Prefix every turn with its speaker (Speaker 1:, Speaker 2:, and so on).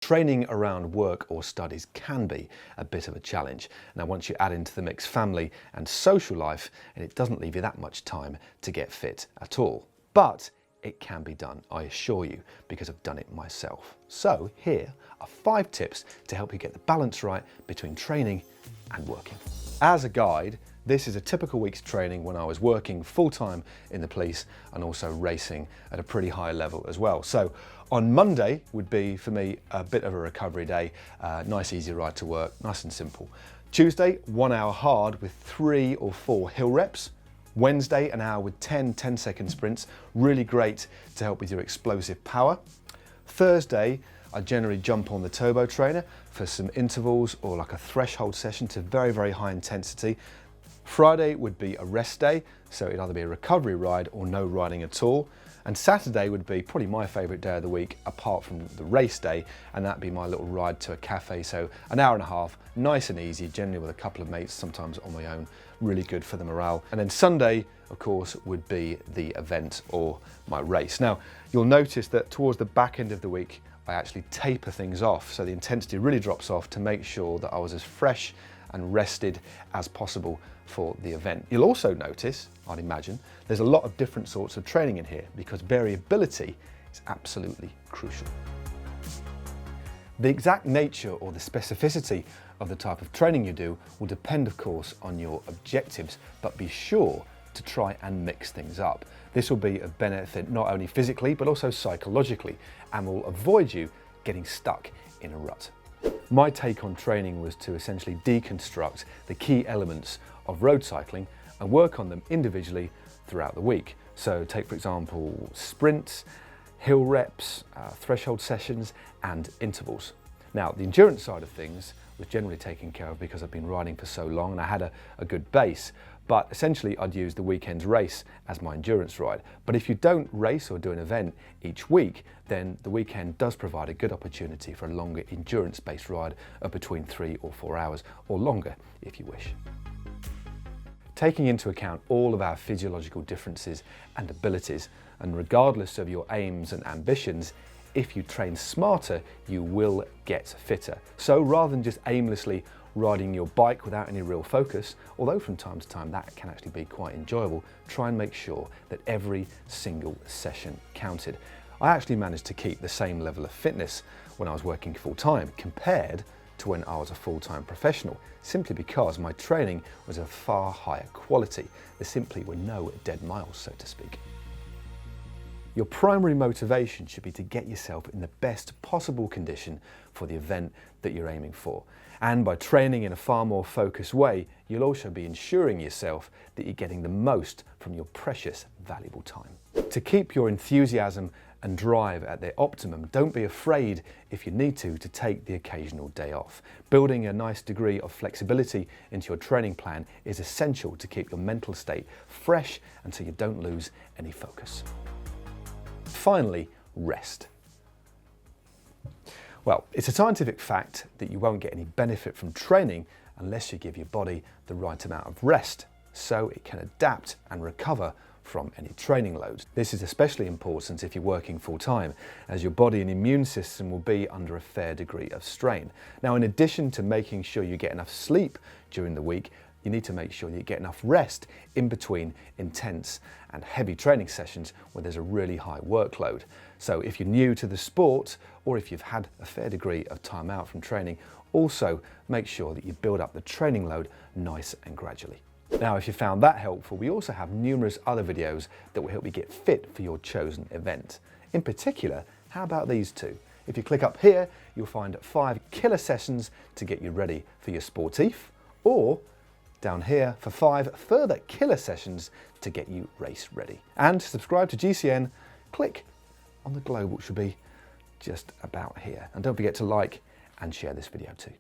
Speaker 1: Training around work or studies can be a bit of a challenge. Now, once you add into the mix family and social life, and it doesn't leave you that much time to get fit at all. But it can be done, I assure you, because I've done it myself. So here are 5 tips to help you get the balance right between training and working. As a guide, this is a typical week's training when I was working full-time in the police and also racing at a pretty high level as well. So on Monday would be, for me, a bit of a recovery day, nice easy ride to work, nice and simple. Tuesday, 1 hour hard with 3 or 4 hill reps. Wednesday, an hour with 10 10-second sprints, really great to help with your explosive power. Thursday, I generally jump on the turbo trainer for some intervals or like a threshold session to very, very high intensity. Friday would be a rest day, so it'd either be a recovery ride or no riding at all. And Saturday would be probably my favourite day of the week apart from the race day, and that'd be my little ride to a cafe. So an hour and a half, nice and easy, generally with a couple of mates, sometimes on my own, really good for the morale. And then Sunday, of course, would be the event or my race. Now, you'll notice that towards the back end of the week, I actually taper things off, so the intensity really drops off to make sure that I was as fresh and rested as possible for the event. You'll also notice, I'd imagine, there's a lot of different sorts of training in here because variability is absolutely crucial. The exact nature or the specificity of the type of training you do will depend, of course, on your objectives, but be sure to try and mix things up. This will be of benefit not only physically, but also psychologically, and will avoid you getting stuck in a rut. My take on training was to essentially deconstruct the key elements of road cycling and work on them individually throughout the week. So take, for example, sprints, hill reps, threshold sessions, and intervals. Now, the endurance side of things was generally taken care of because I've been riding for so long and I had a good base. But essentially, I'd use the weekend's race as my endurance ride. But if you don't race or do an event each week, then the weekend does provide a good opportunity for a longer endurance-based ride of between 3 or 4 hours, or longer if you wish. Taking into account all of our physiological differences and abilities, and regardless of your aims and ambitions, if you train smarter, you will get fitter. So rather than just aimlessly riding your bike without any real focus, although from time to time that can actually be quite enjoyable, try and make sure that every single session counted. I actually managed to keep the same level of fitness when I was working full-time compared to when I was a full-time professional, simply because my training was of far higher quality. There simply were no dead miles, so to speak. Your primary motivation should be to get yourself in the best possible condition for the event that you're aiming for. And by training in a far more focused way, you'll also be ensuring yourself that you're getting the most from your precious, valuable time. To keep your enthusiasm and drive at their optimum, don't be afraid, if you need to take the occasional day off. Building a nice degree of flexibility into your training plan is essential to keep your mental state fresh and so you don't lose any focus. Finally, rest. Well, it's a scientific fact that you won't get any benefit from training unless you give your body the right amount of rest, so it can adapt and recover from any training load. This is especially important if you're working full-time, as your body and immune system will be under a fair degree of strain. Now, in addition to making sure you get enough sleep during the week, you need to make sure you get enough rest in between intense and heavy training sessions where there's a really high workload. So if you're new to the sport, or if you've had a fair degree of time out from training, also make sure that you build up the training load nice and gradually. Now, if you found that helpful, we also have numerous other videos that will help you get fit for your chosen event. In particular, how about these two? If you click up here, you'll find 5 killer sessions to get you ready for your sportif, or down here for 5 further killer sessions to get you race ready. And to subscribe to GCN, click on the globe, which will be just about here. And don't forget to like and share this video too.